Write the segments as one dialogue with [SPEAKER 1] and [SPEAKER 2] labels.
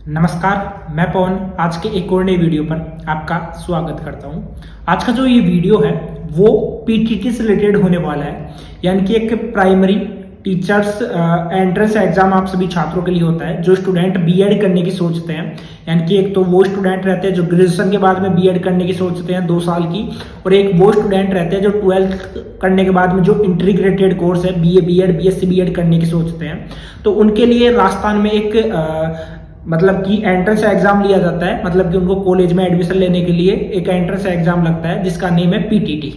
[SPEAKER 1] नमस्कार, मैं पवन आज के एक और नई वीडियो पर आपका स्वागत करता हूं। आज का जो ये वीडियो है वो पीटीटी से रिलेटेड होने वाला है, यानी कि एक प्राइमरी टीचर्स एंट्रेंस एग्जाम आप सभी छात्रों के लिए होता है जो स्टूडेंट बीएड करने की सोचते हैं। यानी कि एक तो वो स्टूडेंट रहते हैं जो ग्रेजुएशन के बाद में बीएड करने की सोचते हैं 2 साल की, और एक वो स्टूडेंट रहते हैं जो 12th करने के बाद में जो इंटीग्रेटेड कोर्स है बीए बीएड बीएससी बीएड करने की सोचते हैं। तो उनके लिए राजस्थान में एक मतलब कि एंट्रेंस एग्जाम लिया जाता है, मतलब कि उनको कॉलेज में एडमिशन लेने के लिए एक एंट्रेंस एग्जाम लगता है जिसका नेम है पीटीटी।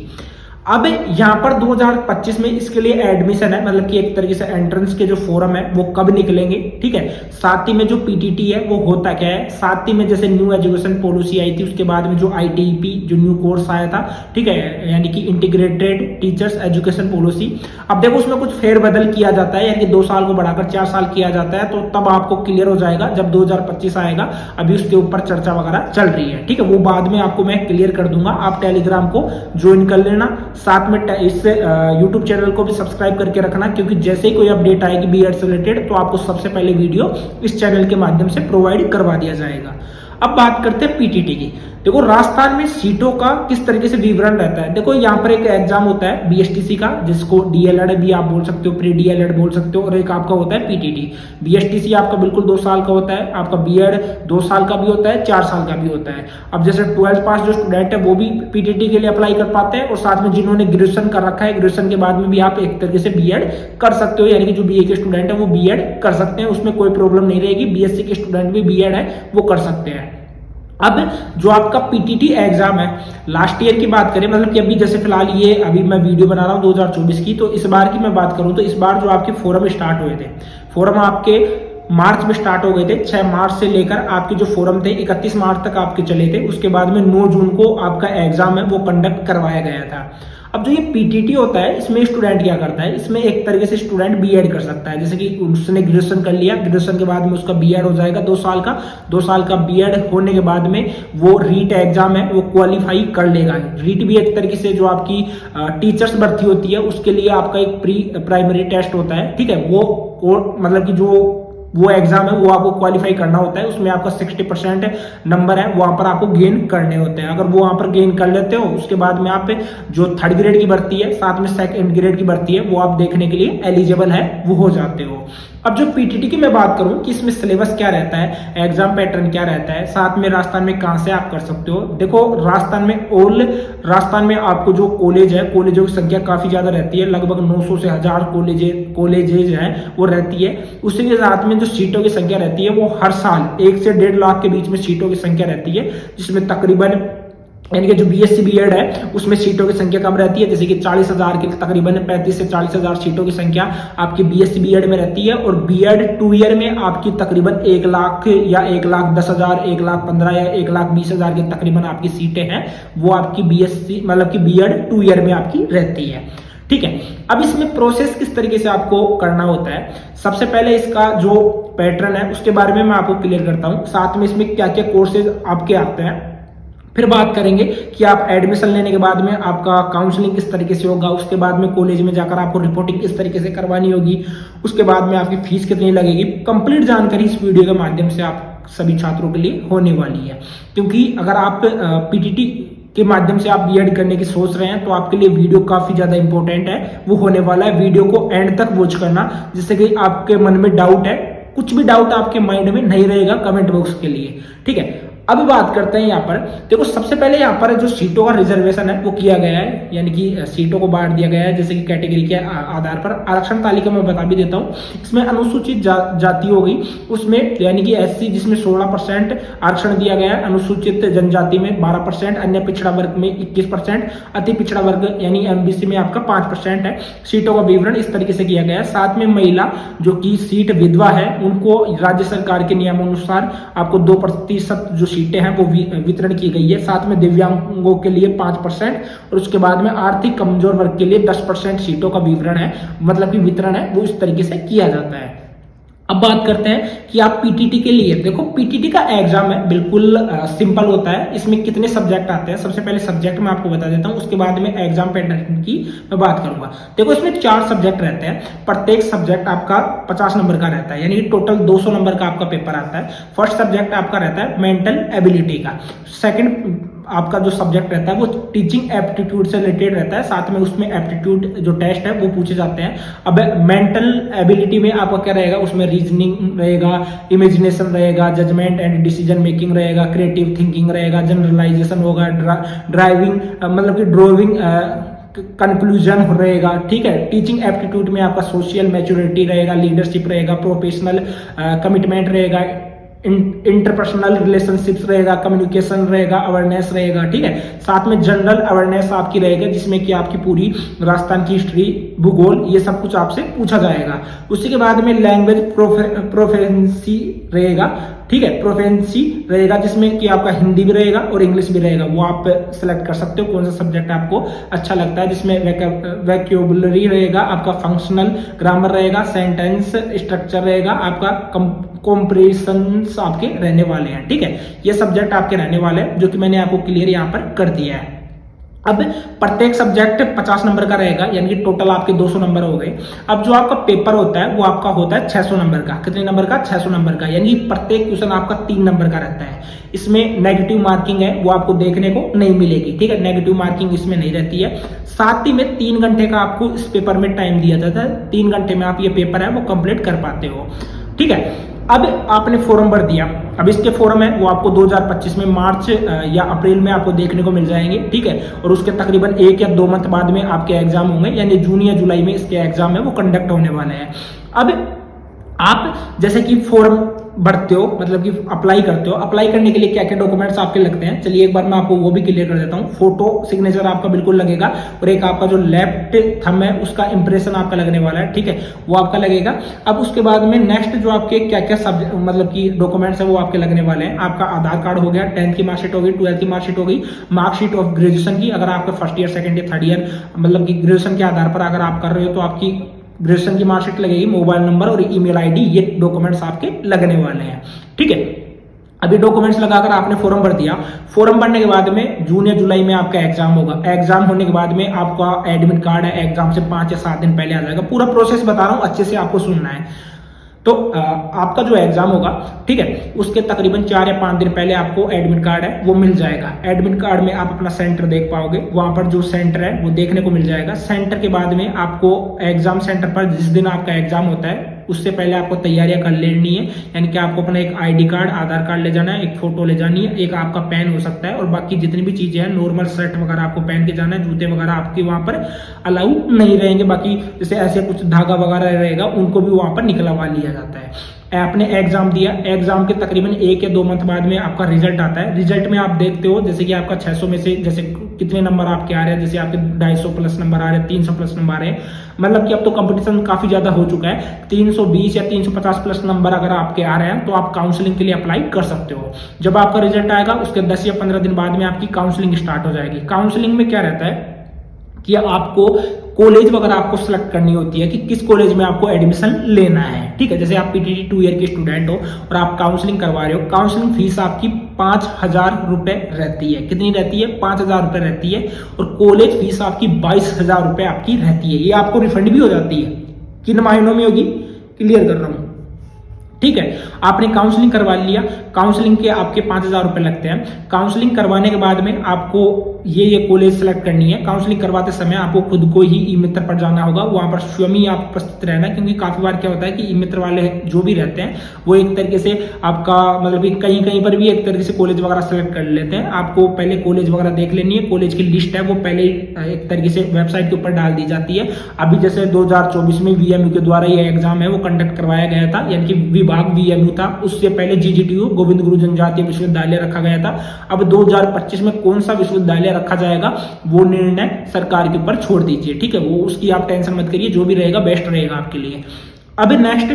[SPEAKER 1] अब यहाँ पर 2025 में इसके लिए एडमिशन है, मतलब कि एक तरीके से एंट्रेंस के जो फॉर्म है वो कब निकलेंगे, ठीक है। साथ ही में जो पीटीटी है वो होता क्या है, साथ ही में जैसे न्यू एजुकेशन पॉलिसी आई थी उसके बाद में जो आईटीईपी जो न्यू कोर्स आया था, ठीक है, यानी कि इंटीग्रेटेड टीचर्स एजुकेशन पॉलिसी। अब देखो उसमें कुछ फेरबदल किया जाता है, यानी कि 2 साल को बढ़ाकर 4 साल किया जाता है, तो तब आपको क्लियर हो जाएगा जब 2025 आएगा। अभी उसके ऊपर चर्चा वगैरह चल रही है, ठीक है, वो बाद में आपको मैं क्लियर कर दूंगा। आप टेलीग्राम को ज्वाइन कर लेना, साथ में इस यूट्यूब चैनल को भी सब्सक्राइब करके रखना, क्योंकि जैसे ही कोई अपडेट आएगी बीएड से रिलेटेड तो आपको सबसे पहले वीडियो इस चैनल के माध्यम से प्रोवाइड करवा दिया जाएगा। अब बात करते हैं पीटीटी की। देखो राजस्थान में सीटों का किस तरीके से विवरण रहता है। देखो यहाँ पर एक एग्जाम होता है बीएसटीसी का, जिसको डीएलएड भी आप बोल सकते हो, प्री डीएलएड बोल सकते हो, और एक आपका होता है पीटीटी। बीएसटीसी आपका बिल्कुल 2 साल का होता है, आपका बीएड 2 साल का भी होता है, 4 साल का भी होता है। अब जैसे 12th पास जो स्टूडेंट है वो भी पीटीटी के लिए अप्लाई कर पाते हैं, और साथ में जिन्होंने ग्रेजुएशन कर रखा है, ग्रेजुएशन के बाद में भी आप एक तरीके से बीएड कर सकते हो, यानी कि जो बीए के स्टूडेंट है वो बीएड कर सकते हैं, उसमें कोई प्रॉब्लम नहीं रहेगी। बीएससी के स्टूडेंट भी बीएड है वो कर सकते हैं। अब जो आपका पीटीटी एग्जाम है लास्ट ईयर की बात करें, मतलब कि अभी जैसे फिलहाल ये अभी मैं वीडियो बना रहा हूँ 2024 की, तो इस बार की मैं बात करूँ तो इस बार जो आपके फोरम स्टार्ट हुए थे, फोरम आपके मार्च में स्टार्ट हो गए थे। 6 मार्च से लेकर आपके जो फोरम थे 31 मार्च तक आपके चले थे। उसके बाद में 9 जून को आपका एग्जाम है वो कंडक्ट करवाया गया था। अब जो ये पीटीटी होता है इसमें स्टूडेंट क्या करता है, इसमें एक तरीके से स्टूडेंट बीएड कर सकता है। जैसे कि उसने ग्रेजुएशन कर लिया, ग्रेजुएशन के बाद में उसका बीएड हो जाएगा 2 साल का। 2 साल का बीएड होने के बाद में वो रीट एग्जाम है वो क्वालिफाई कर लेगा। रीट भी एक तरीके से जो आपकी टीचर्स भर्ती होती है उसके लिए आपका एक प्री प्राइमरी टेस्ट होता है, ठीक है, वो मतलब कि जो वो एग्जाम है वो आपको क्वालिफाई करना होता है। उसमें आपका 60% नंबर है वहां पर आपको गेन करने होते हैं। अगर वो वहां पर गेन कर लेते हो उसके बाद में आप जो 3rd ग्रेड की भर्ती है साथ में 2nd ग्रेड की भर्ती है वो आप देखने के लिए एलिजिबल है वो हो जाते हो। अब जो पीटीटी की मैं बात करूं कि इसमें सिलेबस क्या रहता है, एग्जाम पैटर्न क्या रहता है, साथ में राजस्थान में कहां से आप कर सकते हो। देखो राजस्थान में आपको जो कॉलेज है, कॉलेजों की संख्या काफी ज्यादा रहती है, लगभग 900 से 1000 कॉलेजेज हैं वो रहती है। उसके साथ में जो सीटों की संख्या रहती है वो हर साल 1 से 1.5 लाख के बीच में सीटों की संख्या रहती है, जिसमें तकरीबन यानी कि जो बीएससी बीएड है उसमें सीटों की संख्या कम रहती है। जैसे कि 40,000 की तकरीबन 35 से 40,000 सीटों की संख्या आपकी बीएससी बीएड में रहती है, और बीएड 2 ईयर में आपकी तकरीबन 1 लाख या 1,10,000, 1,15,000 या 1,20,000 की तकरीबन आपकी सीटें हैं वो आपकी बीएससी मतलब कि बीएड 2 ईयर में आपकी रहती है, ठीक है। अब इसमें प्रोसेस किस तरीके से आपको करना होता है, सबसे पहले इसका जो पैटर्न है उसके बारे में मैं आपको क्लियर करता हूं, साथ में इसमें क्या क्या कोर्सेज आपके आते हैं। फिर बात करेंगे कि आप एडमिशन लेने के बाद में आपका काउंसलिंग किस तरीके से होगा, उसके बाद में कॉलेज में जाकर आपको रिपोर्टिंग किस तरीके से करवानी होगी, उसके बाद में आपकी फीस कितनी लगेगी। कंप्लीट जानकारी इस वीडियो के माध्यम से आप सभी छात्रों के लिए होने वाली है, क्योंकि अगर आप पीटीटी के माध्यम से आप बीएड करने की सोच रहे हैं तो आपके लिए वीडियो काफी ज्यादा इंपॉर्टेंट है वो होने वाला है। वीडियो को एंड तक वॉच करना, जिससे कि आपके मन में डाउट है, कुछ भी डाउट आपके माइंड में नहीं रहेगा कमेंट बॉक्स के लिए, ठीक है। अब बात करते हैं यहाँ पर, देखो सबसे पहले यहाँ पर जो सीटों का रिजर्वेशन है वो किया गया है, यानी कि सीटों को बांट दिया गया है जैसे कि कैटेगरी के आधार पर। आरक्षण तालिका में बता भी देता हूँ, इसमें अनुसूचित जाति हो गई उसमें, यानी कि एससी जिसमें 16% आरक्षण दिया गया है, अनुसूचित जनजाति में 12%, अन्य पिछड़ा वर्ग में 21%, अति पिछड़ा वर्ग यानी एमबीसी में आपका 5% है। सीटों का विवरण इस तरीके से किया गया है। साथ में महिला जो की सीट विधवा है उनको राज्य सरकार के नियमानुसार आपको 2% जो सीटें हैं वो वितरण की गई है। साथ में दिव्यांगों के लिए 5% और उसके बाद में आर्थिक कमजोर वर्ग के लिए 10% सीटों का विवरण है, मतलब कि वितरण है वो इस तरीके से किया जाता है। अब बात करते हैं कि आप पीटीटी के लिए, देखो पीटीटी का एग्जाम है बिल्कुल सिंपल होता है। इसमें कितने सब्जेक्ट आते हैं, सबसे पहले सब्जेक्ट मैं आपको बता देता हूं, उसके बाद में एग्जाम पैटर्न की मैं बात करूंगा। देखो इसमें 4 सब्जेक्ट रहते हैं, प्रत्येक सब्जेक्ट आपका 50 नंबर का रहता है, यानी टोटल 200 नंबर का आपका पेपर आता है। फर्स्ट सब्जेक्ट आपका रहता है मेंटल एबिलिटी का। सेकेंड आपका जो सब्जेक्ट रहता है वो टीचिंग एप्टीट्यूड से रिलेटेड रहता है, साथ में उसमें एप्टीट्यूड जो टेस्ट है वो पूछे जाते हैं। अब मेंटल एबिलिटी में आपका क्या रहेगा, उसमें रीजनिंग रहेगा, इमेजिनेशन रहेगा, जजमेंट एंड डिसीजन मेकिंग रहेगा, क्रिएटिव थिंकिंग रहेगा, जनरलाइजेशन होगा, ड्राइविंग मतलब कि ड्राइविंग कंक्लूजन रहेगा, ठीक है। टीचिंग एप्टीट्यूड में आपका सोशल मैच्योरिटी रहेगा, लीडरशिप रहेगा, प्रोफेशनल कमिटमेंट रहेगा, इंटरपर्सनल रिलेशनशिप्स रहेगा, कम्युनिकेशन रहेगा, अवेयरनेस रहेगा, ठीक है। साथ में जनरल अवेयरनेस आपकी रहेगा, जिसमें कि आपकी पूरी राजस्थान की हिस्ट्री, भूगोल, ये सब कुछ आपसे पूछा जाएगा। उसी के बाद में लैंग्वेज प्रोफेंसी रहेगा, ठीक है, प्रोफेंसी रहेगा, जिसमें कि आपका हिंदी भी रहेगा और इंग्लिश भी रहेगा। वो आप सेलेक्ट कर सकते हो कौन सा सब्जेक्ट आपको अच्छा लगता है, जिसमें वैक्यूबुलरी रहेगा, आपका फंक्शनल ग्रामर रहेगा, सेंटेंस स्ट्रक्चर रहेगा, आपका कॉम्प्रेशंस आपके रहने वाले हैं, ठीक है। ये सब्जेक्ट आपके रहने वाले हैं, जो कि मैंने आपको क्लियर यहाँ पर कर दिया है। अब प्रत्येक सब्जेक्ट 50 नंबर का रहेगा, यानी कि टोटल आपके 200 नंबर हो गए। अब जो आपका पेपर होता है वो आपका होता है 600 नंबर का। कितने नंबर का? 600 नंबर का, यानी प्रत्येक क्वेश्चन आपका 3 नंबर का रहता है। इसमें नेगेटिव मार्किंग है वो आपको देखने को नहीं मिलेगी, ठीक है, नेगेटिव मार्किंग इसमें नहीं रहती है। साथ ही में 3 घंटे का आपको इस पेपर में टाइम दिया जाता है, 3 घंटे में आप ये पेपर है वो कंप्लीट कर पाते हो, ठीक है। अब आपने फॉर्म भर दिया, अब इसके फॉर्म है वो आपको 2025 में मार्च या अप्रैल में आपको देखने को मिल जाएंगे, ठीक है। और उसके तकरीबन 1 या 2 मंथ बाद में आपके एग्जाम होंगे, यानी जून या जुलाई में इसके एग्जाम है वो कंडक्ट होने वाले हैं। अब आप जैसे कि फॉर्म भरते हो, मतलब कि अप्लाई करते हो, अप्लाई करने के लिए क्या क्या डॉक्यूमेंट्स आपके लगते हैं, चलिए एक बार मैं आपको वो भी क्लियर कर देता हूँ। फोटो सिग्नेचर आपका बिल्कुल लगेगा, और एक आपका जो लेफ्ट थंब है उसका इंप्रेशन आपका लगने वाला है, ठीक है, वो आपका लगेगा। अब उसके बाद में नेक्स्ट जो आपके क्या क्या सब्जेक्ट मतलब कि डॉक्यूमेंट्स है वो आपके लगने वाले हैं। आपका आधार कार्ड हो गया, 10th की मार्कशीट हो गई, 12th की मार्कशीट हो गई, मार्कशीट ऑफ ग्रेजुएशन की, अगर आपका first year, second year, third year मतलब कि ग्रेजुएशन के आधार पर अगर आप कर रहे हो तो आपकी ग्रेजुएशन की मार्कशीट लगेगी, मोबाइल नंबर और ईमेल आईडी, ये डॉक्यूमेंट्स आपके लगने वाले हैं, ठीक है। अभी डॉक्यूमेंट्स लगाकर आपने फॉर्म भर दिया। फॉर्म भरने के बाद में जून या जुलाई में आपका एग्जाम होगा। एग्जाम होने के बाद में आपका एडमिट कार्ड है, एग्जाम से 5 या 7 दिन पहले आ जाएगा। पूरा प्रोसेस बता रहा हूं, अच्छे से आपको सुनना है। तो आपका जो एग्जाम होगा, ठीक है, उसके तकरीबन 4 या 5 दिन पहले आपको एडमिट कार्ड है वो मिल जाएगा। एडमिट कार्ड में आप अपना सेंटर देख पाओगे, वहां पर जो सेंटर है वो देखने को मिल जाएगा। सेंटर के बाद में आपको एग्जाम सेंटर पर जिस दिन आपका एग्जाम होता है उससे पहले आपको तैयारियां कर लेनी है, यानी कि आपको अपना एक आईडी कार्ड, आधार कार्ड ले जाना है, एक फोटो ले जानी है, एक आपका पेन हो सकता है, और बाकी जितनी भी चीजें हैं, नॉर्मल शर्ट वगैरह आपको पहन के जाना है, जूते वगैरह आपके वहां पर अलाउ नहीं रहेंगे। बाकी जैसे ऐसे कुछ धागा वगैरह रहेगा उनको भी वहां पर निकलवा लिया जाता है। आपने एग्जाम दिया, एग्जाम के तकरीबन 1 या 2 मंथ बाद में आपका रिजल्ट आता है। रिजल्ट में आप देखते हो जैसे कि आपका 600 में से जैसे कितने नंबर आपके आ रहे हैं, जैसे आपके 250 प्लस नंबर आ रहे हैं, 300 प्लस नंबर आ रहे हैं, मतलब कि अब तो कंपटीशन काफी ज्यादा हो चुका है। 320 या 350 प्लस नंबर अगर आपके आ रहे हैं तो आप काउंसलिंग के लिए अप्लाई कर सकते हो। जब आपका रिजल्ट आएगा उसके 10 या 15 दिन बाद में आपकी काउंसलिंग स्टार्ट हो जाएगी। काउंसलिंग में क्या रहता है कि आपको कॉलेज वगैरह आपको सिलेक्ट करनी होती है कि किस कॉलेज में आपको एडमिशन लेना है, ठीक है। जैसे आप पीटीटी 2 ईयर के स्टूडेंट हो और आप काउंसलिंग करवा रहे हो, काउंसलिंग फीस आपकी 5,000 रुपए रहती है। कितनी रहती है? 5,000 रुपए रहती है। और कॉलेज फीस आपकी 22,000 रुपए आपकी रहती है। ये आपको रिफंड भी हो जाती है। किन महीनों में होगी? क्लियर कर रहा हूं, ठीक है। आपने काउंसलिंग करवा लिया, काउंसलिंग के आपके 5,000 रुपए लगते हैं। काउंसलिंग करवाने के बाद में आपको ये कॉलेज सेलेक्ट करनी है। काउंसलिंग करवाते समय आपको खुद को ही ई मित्र पर जाना होगा, वहां पर स्वयं ही आप उपस्थित रहना, क्योंकि काफी बार क्या होता है कि ई मित्र वाले जो भी रहते हैं वो एक तरीके से आपका मतलब कि कहीं कहीं पर भी एक तरीके से कॉलेज वगैरह सेलेक्ट कर लेते हैं। आपको पहले कॉलेज वगैरह देख लेनी है, कॉलेज की लिस्ट है वो पहले एक तरीके से वेबसाइट के ऊपर डाल दी जाती है। अभी जैसे 2024 में वीएमयू के द्वारा ये एग्जाम है वो कंडक्ट करवाया गया था, यानी कि विभाग वीएमयू था, उससे पहले जीजीटीयू गोविंद गुरु जनजातीय विश्वविद्यालय रखा गया था। अब 2025 में कौन सा विश्वविद्यालय रखा जाएगा वो निर्णय सरकार के ऊपर छोड़ दीजिए, ठीक है। वो उसकी आप टेंशन मत करिए, जो भी रहेगा बेस्ट रहेगा आपके लिए। अब नेक्स्ट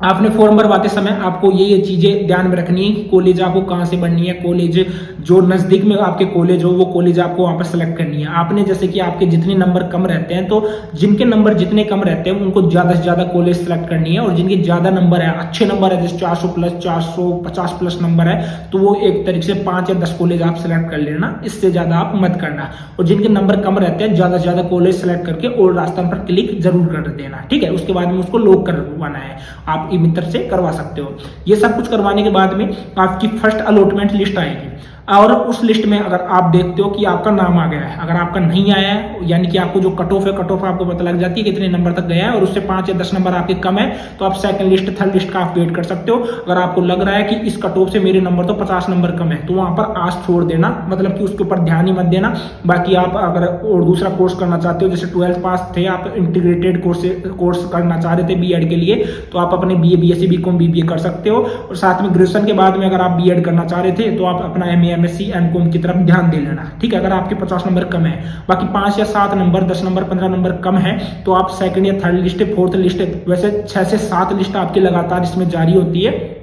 [SPEAKER 1] आपने फॉर्म भरवाते समय आपको ये चीजें ध्यान में रखनी है कि कॉलेज आपको कहाँ से बननी है, कॉलेज जो नजदीक में आपके कॉलेज हो वो कॉलेज आपको वहां पर सेलेक्ट करनी है। आपने जैसे कि आपके जितने नंबर कम रहते हैं तो जिनके नंबर जितने कम रहते हैं उनको ज्यादा से ज्यादा कॉलेज सेलेक्ट करनी है, और जिनके ज्यादा नंबर है, अच्छे नंबर है, जैसे 400 प्लस 450 प्लस नंबर है, तो वो एक तरीके से 5 या 10 कॉलेज आप सेलेक्ट कर लेना, इससे ज्यादा आप मत करना। और जिनके नंबर कम रहते हैं ज्यादा से ज्यादा कॉलेज सेलेक्ट करके और रास्ता पर क्लिक जरूर कर देना, ठीक है। उसके बाद में उसको लॉक करवाना है, आप ई मित्र से करवा सकते हो। ये सब कुछ करवाने के बाद में आपकी फर्स्ट अलॉटमेंट लिस्ट आएगी, और उस लिस्ट में अगर आप देखते हो कि आपका नाम आ गया है, अगर आपका नहीं आया है यानी कि आपको जो कट ऑफ है, कट ऑफ आपको पता लग जाती है कितने नंबर तक गया है, और उससे 5 या 10 नंबर आपके कम है, तो आप सेकंड लिस्ट थर्ड लिस्ट का आप वेट कर सकते हो। अगर आपको लग रहा है कि इस कट ऑफ से मेरे नंबर तो 50 नंबर कम है, तो वहां पर आस छोड़ देना, मतलब कि उसके ऊपर ध्यान ही मत देना। बाकी आप अगर और दूसरा कोर्स करना चाहते हो, जैसे 12th पास थे आप, इंटीग्रेटेड कोर्स करना चाह रहे थे बीएड के लिए, तो आप अपने बीए बीएससी बीकॉम बीबीए कर सकते हो। और साथ में ग्रेजुएशन के बाद में अगर आप बीएड करना चाह रहे थे तो आप अपना एमए एमएससी एमकॉम की तरफ ध्यान दे लेना, ठीक है, अगर आपके 50 नंबर कम है। बाकी 5 या 7 नंबर 10 नंबर 15 नंबर कम है तो आप सेकंड या थर्ड लिस्ट फोर्थ लिस्ट, वैसे 6 से 7 लिस्ट आपकी लगातार इसमें जारी होती है,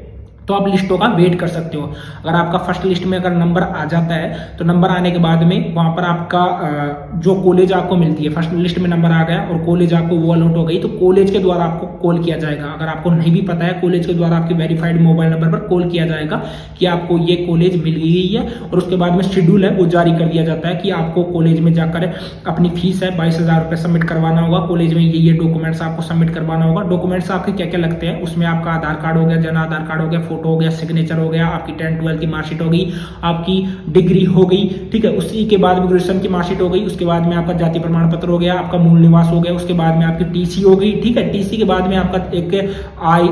[SPEAKER 1] तो आप लिस्टों का वेट कर सकते हो। अगर आपका फर्स्ट लिस्ट में अगर नंबर आ जाता है तो नंबर आने के बाद में वहां पर आपका जो कॉलेज आपको मिलती है, फर्स्ट लिस्ट में नंबर आ गया और कॉलेज आपको वो अलॉट हो गई, तो कॉलेज के द्वारा आपको कॉल किया जाएगा। अगर आपको नहीं भी पता है, कॉलेज के द्वारा आपके वेरीफाइड मोबाइल नंबर पर कॉल किया जाएगा कि आपको ये कॉलेज मिल गई है, और उसके बाद में शेड्यूल है वो जारी कर दिया जाता है कि आपको कॉलेज में जाकर अपनी फीस है 22,000 रुपये सबमिट करवाना होगा, कॉलेज में ये डॉक्यूमेंट्स आपको सबमिट करवाना होगा। डॉक्यूमेंट्स आपके क्या क्या लगते हैं, उसमें आपका आधार कार्ड हो गया, जन आधार कार्ड हो गया, फोटो हो गया, सिग्नेचर हो गया, आपकी 10th 12th की मार्कशीट हो गई, आपकी डिग्री हो गई, ठीक है। उसी के बाद में ग्रेजुएशन की मार्कशीट हो गई, उसके बाद में आपका जाति प्रमाण पत्र हो गया, आपका मूल निवास हो गया, उसके बाद में आपकी टीसी हो गई, ठीक है। टीसी के बाद में आपका एक आय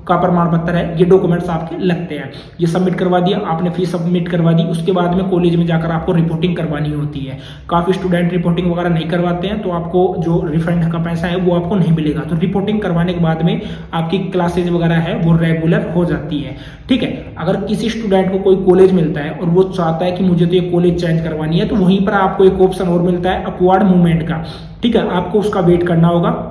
[SPEAKER 1] का प्रमाण पत्र है, ये डॉक्यूमेंट्स आपके लगते हैं। ये सबमिट करवा दिया आपने, फीस सबमिट करवा दी, उसके बाद में कॉलेज में जाकर आपको रिपोर्टिंग करवानी होती है। काफी स्टूडेंट रिपोर्टिंग वगैरह नहीं करवाते हैं, तो आपको जो रिफंड का पैसा है वो आपको नहीं मिलेगा। तो रिपोर्टिंग करवाने के बाद में आपकी क्लासेज वगैरह है वो रेगुलर हो जाती है, ठीक है। अगर किसी स्टूडेंट को कोई कॉलेज मिलता है और वो चाहता है कि मुझे तो ये कॉलेज चेंज करवानी है, तो वहीं पर आपको एक ऑप्शन और मिलता है अपवर्ड मूवमेंट का, ठीक है। आपको उसका वेट करना होगा।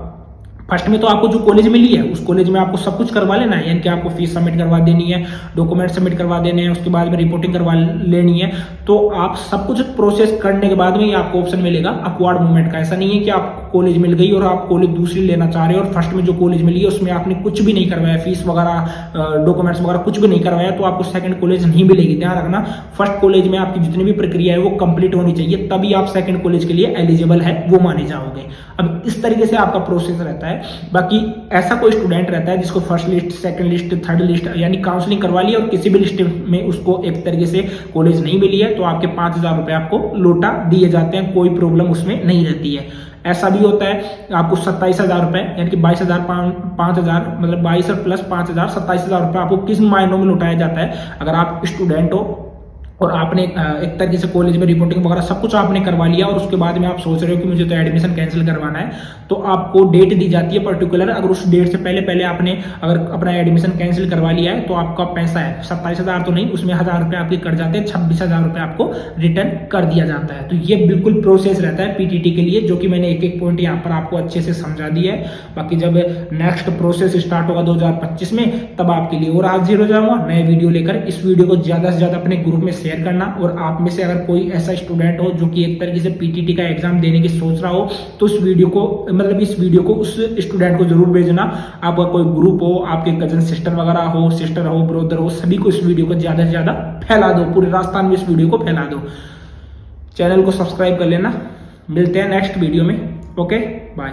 [SPEAKER 1] फर्स्ट में तो आपको जो कॉलेज मिली है उस कॉलेज में आपको सब कुछ करवा लेना है, यानी कि आपको फीस सबमिट करवा देनी है, डॉक्यूमेंट सबमिट करवा देने हैं, उसके बाद में रिपोर्टिंग करवा लेनी है। तो आप सब कुछ प्रोसेस करने के बाद में ही आपको ऑप्शन मिलेगा अपवर्ड मूवमेंट का। ऐसा नहीं है कि आपको कॉलेज मिल गई और आप कॉलेज दूसरी लेना चाह रहे हो और फर्स्ट में जो कॉलेज मिली है उसमें आपने कुछ भी नहीं करवाया, फीस वगैरह डॉक्यूमेंट्स वगैरह कुछ भी नहीं करवाया, तो आपको सेकंड कॉलेज नहीं मिलेगी। ध्यान रखना, फर्स्ट कॉलेज में आपकी जितनी भी प्रक्रिया है वो कंप्लीट होनी चाहिए, तभी आप सेकंड कॉलेज के लिए एलिजिबल है वो माने जाओगे। अब इस तरीके से आपका प्रोसेस रहता है। बाकी ऐसा कोई स्टूडेंट रहता है जिसको first list second list third list यानी काउंसलिंग करवा ली और किसी भी लिस्ट में उसको एक तरीके से कॉलेज नहीं मिली है, तो आपके 5,000 रुपए आपको लौटा दिए जाते हैं, कोई प्रॉब्लम उसमें नहीं रहती है। ऐसा भी होता है आपको 27,000 रुपए यानी कि 22,000 5,000 मतलब 22 और प्लस 5,000 27,000 रुपए आपको किस मायनों में लौटाया जाता है। अगर आप स्टूडेंट हो और आपने एक तरीके से कॉलेज में रिपोर्टिंग वगैरह सब कुछ आपने करवा लिया और उसके बाद में आप सोच रहे हो कि मुझे तो एडमिशन कैंसिल करवाना है, तो आपको डेट दी जाती है पर्टिकुलर। अगर उस डेट से पहले आपने अगर अपना एडमिशन कैंसिल करवा लिया है तो आपका पैसा है 27,000 तो नहीं, उसमें 1,000 रुपए आपके कट जाते हैं, 26,000 रुपए आपको रिटर्न कर दिया जाता है। तो ये बिल्कुल प्रोसेस रहता है पीटीटी के लिए, जो कि मैंने एक एक पॉइंट यहाँ पर आपको अच्छे से समझा दिया है। बाकी जब नेक्स्ट प्रोसेस स्टार्ट होगा 2025 में, तब आपके लिए और हाजिर हो जाऊंगा नए वीडियो लेकर। इस वीडियो को ज्यादा से ज्यादा अपने ग्रुप में शेयर करना, और आप में से अगर कोई ऐसा स्टूडेंट हो जो कि एक तरीके से पीटीटी का एग्जाम देने की सोच रहा हो, तो इस वीडियो को उस स्टूडेंट को जरूर भेजना। आपका कोई ग्रुप हो, आपके कजन सिस्टर वगैरह हो, सिस्टर हो, ब्रदर हो, सभी को इस वीडियो को ज्यादा से ज्यादा फैला दो, पूरे राजस्थान में इस वीडियो को फैला दो। चैनल को सब्सक्राइब कर लेना। मिलते हैं नेक्स्ट वीडियो में। Okay, bye.